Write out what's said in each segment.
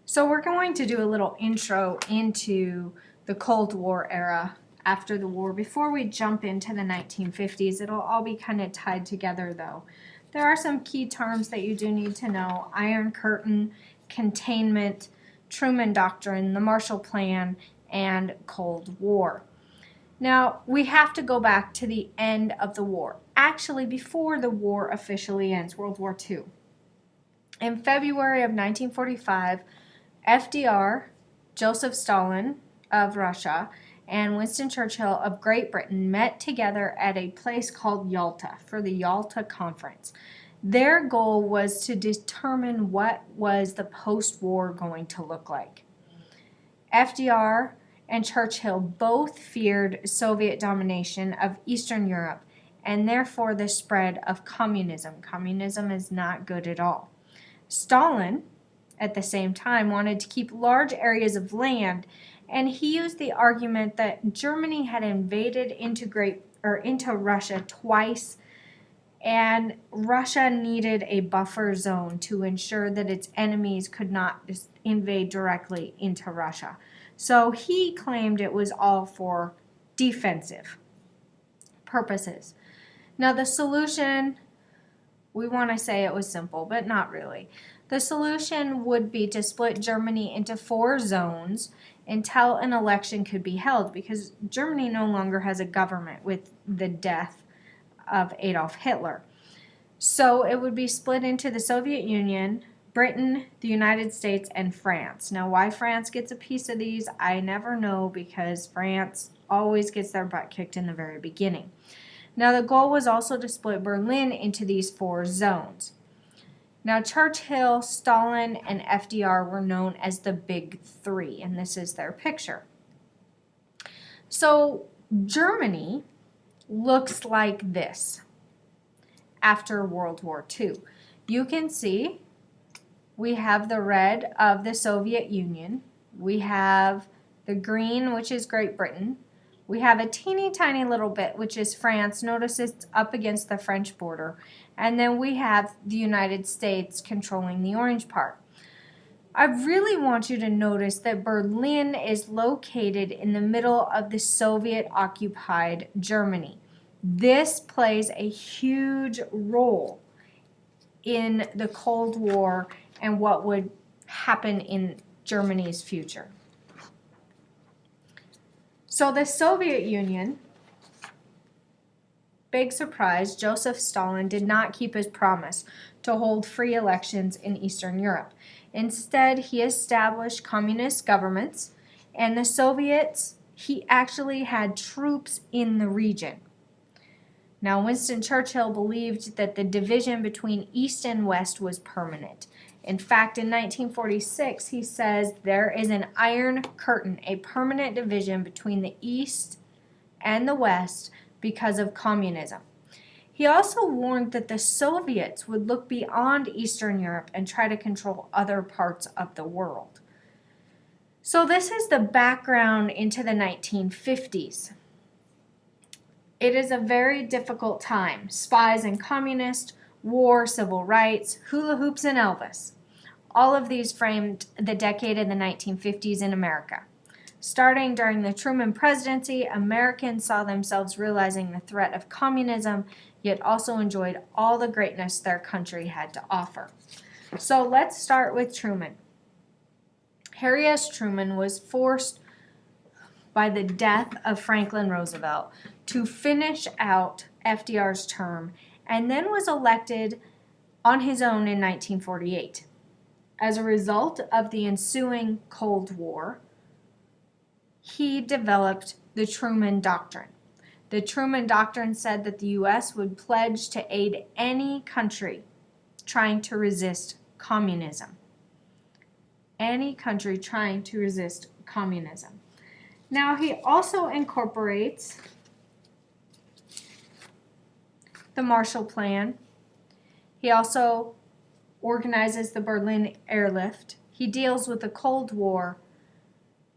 So we're going to do a little intro into the Cold War era after the war. Before we jump into the 1950s, it'll all be kind of tied together though. There are some key terms that you do need to know: Iron Curtain, containment, Truman Doctrine, the Marshall Plan, and Cold War. Now, we have to go back to the end of the war. Actually, before the war officially ends, World War II. In February of 1945, FDR, Joseph Stalin of Russia, and Winston Churchill of Great Britain met together at a place called Yalta for the Yalta Conference. Their goal was to determine what was the post-war going to look like. FDR and Churchill both feared Soviet domination of Eastern Europe and therefore the spread of communism. Communism is not good at all. Stalin, at the same time, wanted to keep large areas of land, and he used the argument that Germany had invaded into Russia twice, and Russia needed a buffer zone to ensure that its enemies could not just invade directly into Russia. So he claimed it was all for defensive purposes. Now the solution, we want to say it was simple, but not really. The solution would be to split Germany into 4 zones until an election could be held, because Germany no longer has a government with the death of Adolf Hitler. So it would be split into the Soviet Union, Britain, the United States, and France. Now, why France gets a piece of these, I never know, because France always gets their butt kicked in the very beginning. Now, the goal was also to split Berlin into these 4 zones. Now, Churchill, Stalin, and FDR were known as the Big Three, and this is their picture. So, Germany looks like this after World War II. You can see we have the red of the Soviet Union. We have the green, which is Great Britain. We have a teeny tiny little bit, which is France. Notice it's up against the French border. And then we have the United States controlling the orange part. I really want you to notice that Berlin is located in the middle of the Soviet-occupied Germany. This plays a huge role in the Cold War and what would happen in Germany's future. So the Soviet Union, big surprise, Joseph Stalin did not keep his promise to hold free elections in Eastern Europe. Instead, he established communist governments, and the Soviets, he actually had troops in the region. Now, Winston Churchill believed that the division between East and West was permanent. In fact, in 1946, he says there is an iron curtain, a permanent division between the East and the West because of communism. He also warned that the Soviets would look beyond Eastern Europe and try to control other parts of the world. So this is the background into the 1950s. It is a very difficult time. Spies and communists, war, civil rights, hula hoops, and Elvis. All of these framed the decade of the 1950s in America. Starting during the Truman presidency, Americans saw themselves realizing the threat of communism, yet also enjoyed all the greatness their country had to offer. So let's start with Truman. Harry S. Truman was forced by the death of Franklin Roosevelt to finish out FDR's term, and then was elected on his own in 1948. As a result of the ensuing Cold War, he developed the Truman Doctrine. The Truman Doctrine said that the U.S. would pledge to aid any country trying to resist communism. Any country trying to resist communism. Now, he also incorporates the Marshall Plan. He also organizes the Berlin Airlift. He deals with the Cold War,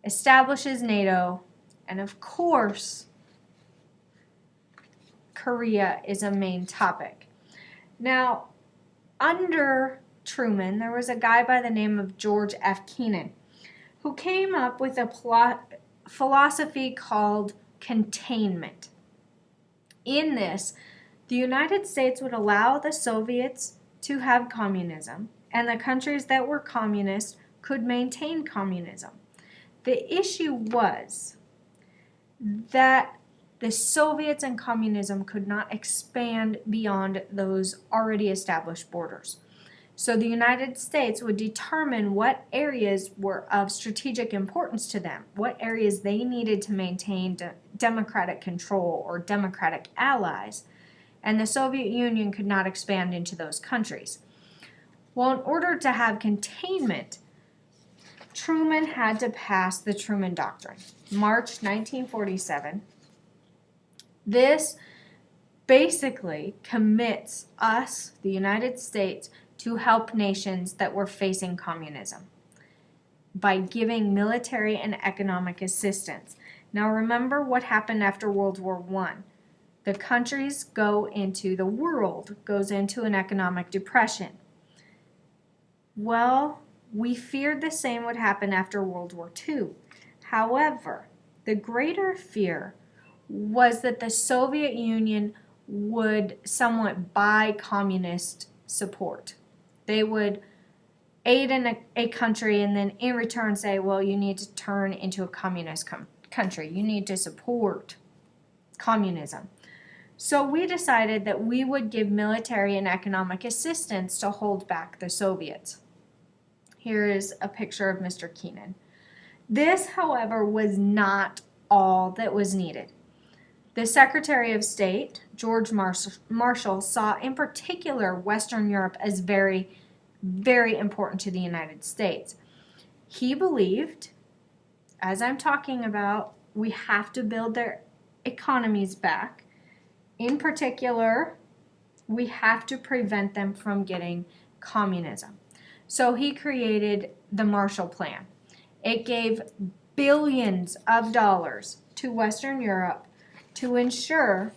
establishes NATO, and of course, Korea is a main topic. Now, under Truman, there was a guy by the name of George F. Kennan who came up with a philosophy called containment. In this, the United States would allow the Soviets to have communism, and the countries that were communist could maintain communism. The issue was that the Soviets and communism could not expand beyond those already established borders. So the United States would determine what areas were of strategic importance to them, what areas they needed to maintain democratic control or democratic allies, and the Soviet Union could not expand into those countries. Well, in order to have containment, Truman had to pass the Truman Doctrine, March 1947. This basically commits us, the United States, to help nations that were facing communism by giving military and economic assistance. Now remember what happened after World War I. The world goes into an economic depression. Well, we feared the same would happen after World War II. However, the greater fear was that the Soviet Union would somewhat buy communist support. They would aid in a country and then in return say, well, you need to turn into a communist country. You need to support communism. So we decided that we would give military and economic assistance to hold back the Soviets. Here is a picture of Mr. Kennan. This, however, was not all that was needed. The Secretary of State, George Marshall, saw in particular Western Europe as very, very important to the United States. He believed, as I'm talking about, we have to build their economies back. In particular, we have to prevent them from getting communism. So he created the Marshall Plan. It gave billions of dollars to Western Europe to ensure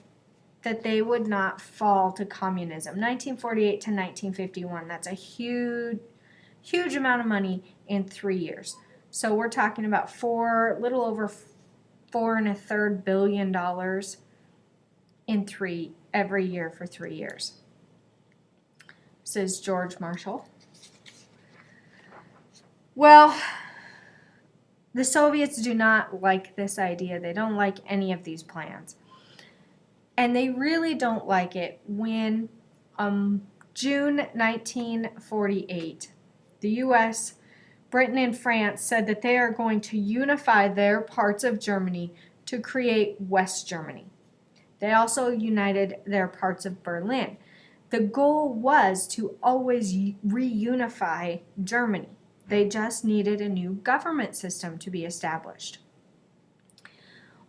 that they would not fall to communism. 1948 to 1951, that's a huge amount of money in 3 years. So we're talking about little over $4.25 billion every year for 3 years. This is George Marshall. Well, the Soviets do not like this idea. They don't like any of these plans. And they really don't like it when June 1948, the U.S., Britain, and France said that they are going to unify their parts of Germany to create West Germany. They also united their parts of Berlin. The goal was to always reunify Germany. They just needed a new government system to be established.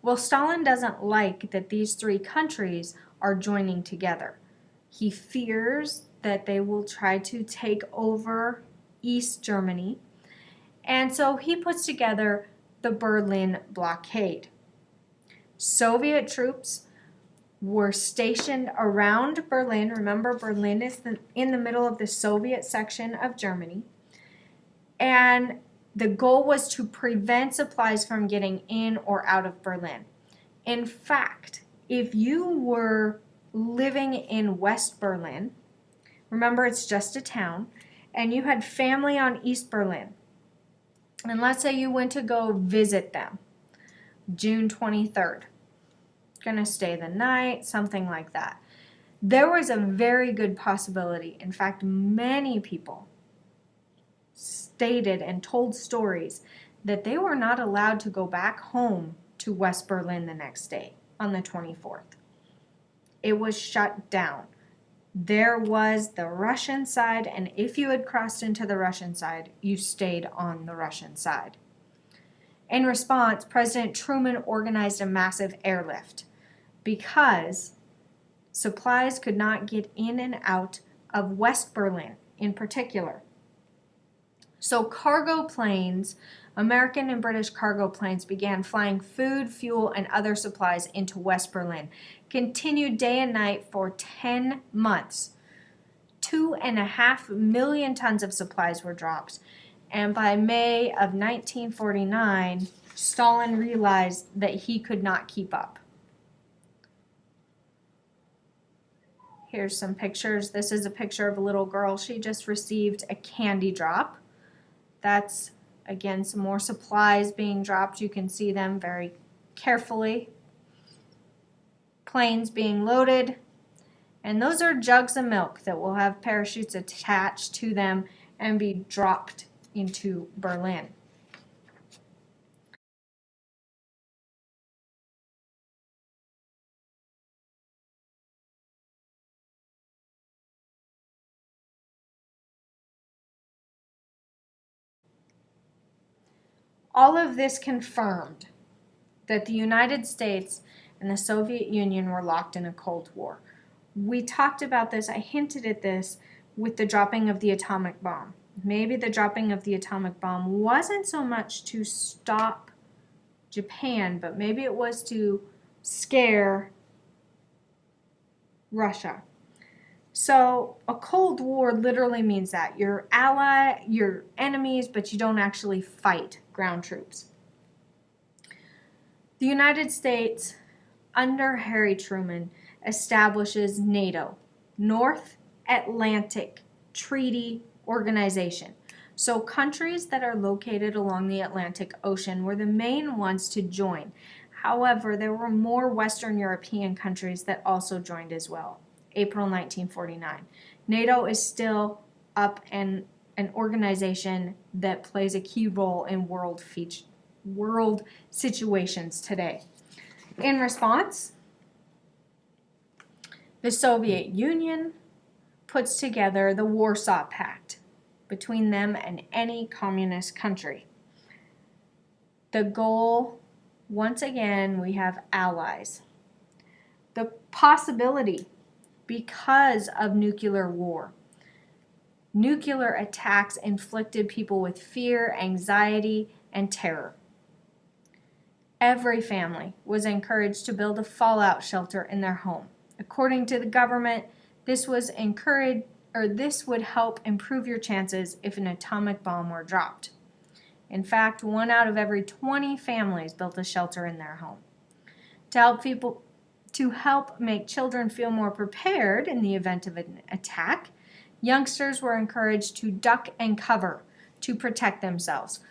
Well, Stalin doesn't like that these three countries are joining together. He fears that they will try to take over East Germany, and so he puts together the Berlin blockade. Soviet troops were stationed around Berlin. Remember, Berlin is in the middle of the Soviet section of Germany. And the goal was to prevent supplies from getting in or out of Berlin. In fact, if you were living in West Berlin, remember it's just a town, and you had family on East Berlin, and let's say you went to go visit them, June 23rd, gonna stay the night, something like that. There was a very good possibility, in fact, many people stated and told stories that they were not allowed to go back home to West Berlin the next day on the 24th. It was shut down. There was the Russian side, and if you had crossed into the Russian side, you stayed on the Russian side. In response, President Truman organized a massive airlift because supplies could not get in and out of West Berlin in particular. So cargo planes, American and British cargo planes, began flying food, fuel, and other supplies into West Berlin. Continued day and night for 10 months 2.5 million tons of supplies were dropped. And by May of 1949, Stalin realized that he could not keep up. Here's some pictures. This is a picture of a little girl. She just received a candy drop. That's, again, some more supplies being dropped. You can see them very carefully. Planes being loaded. And those are jugs of milk that will have parachutes attached to them and be dropped into Berlin. All of this confirmed that the United States and the Soviet Union were locked in a Cold War. We talked about this, I hinted at this with the dropping of the atomic bomb. Maybe the dropping of the atomic bomb wasn't so much to stop Japan, but maybe it was to scare Russia. So a Cold War literally means that you're enemies, but you don't actually fight ground troops. The United States, under Harry Truman, establishes NATO, North Atlantic Treaty Organization. So countries that are located along the Atlantic Ocean were the main ones to join. However, there were more Western European countries that also joined as well. April 1949. NATO is still up and an organization that plays a key role in world situations today. In response, the Soviet Union puts together the Warsaw Pact between them and any communist country. The goal, once again, we have allies. The possibility, because of nuclear war, nuclear attacks inflicted people with fear, anxiety, and terror. Every family was encouraged to build a fallout shelter in their home. According to the government, this would help improve your chances if an atomic bomb were dropped. In fact, 1 out of every 20 families built a shelter in their home. To help make children feel more prepared in the event of an attack, youngsters were encouraged to duck and cover to protect themselves.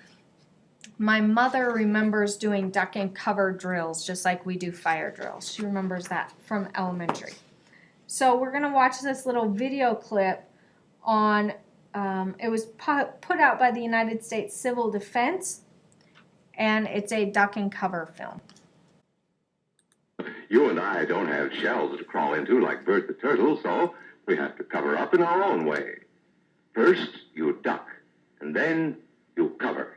My mother remembers doing duck and cover drills just like we do fire drills. She remembers that from elementary. So we're going to watch this little video clip on, it was put out by the United States Civil Defense, and it's a duck and cover film. You and I don't have shells to crawl into like Bert the Turtle, so we have to cover up in our own way. First, you duck, and then you cover.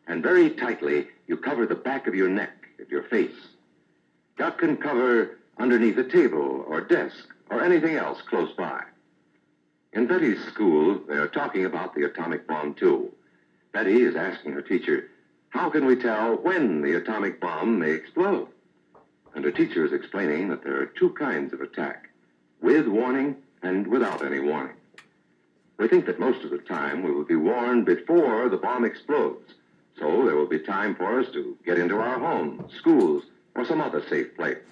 And very tightly, you cover the back of your neck and your face. Duck and cover underneath a table or desk or anything else close by. In Betty's school, they are talking about the atomic bomb, too. Betty is asking her teacher, how can we tell when the atomic bomb may explode? And her teacher is explaining that there are 2 kinds of attack, with warning and without any warning. We think that most of the time we will be warned before the bomb explodes, so there will be time for us to get into our homes, schools, or some other safe place.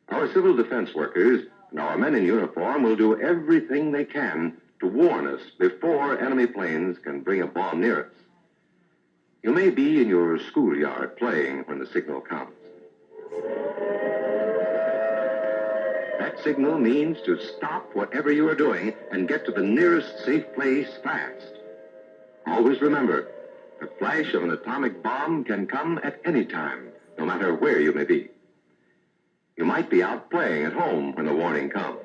Our civil defense workers and our men in uniform will do everything they can to warn us before enemy planes can bring a bomb near us. You may be in your schoolyard playing when the signal comes. That signal means to stop whatever you are doing and get to the nearest safe place fast. Always remember, the flash of an atomic bomb can come at any time, no matter where you may be. You might be out playing at home when the warning comes.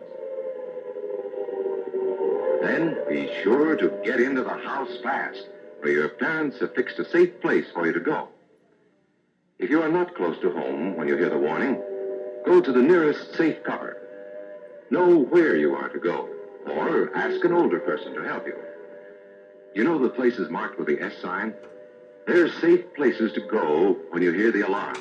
Then be sure to get into the house fast, where your parents have fixed a safe place for you to go. If you are not close to home when you hear the warning, go to the nearest safe cover. Know where you are to go, or ask an older person to help you. You know the places marked with the S sign? They're safe places to go when you hear the alarm.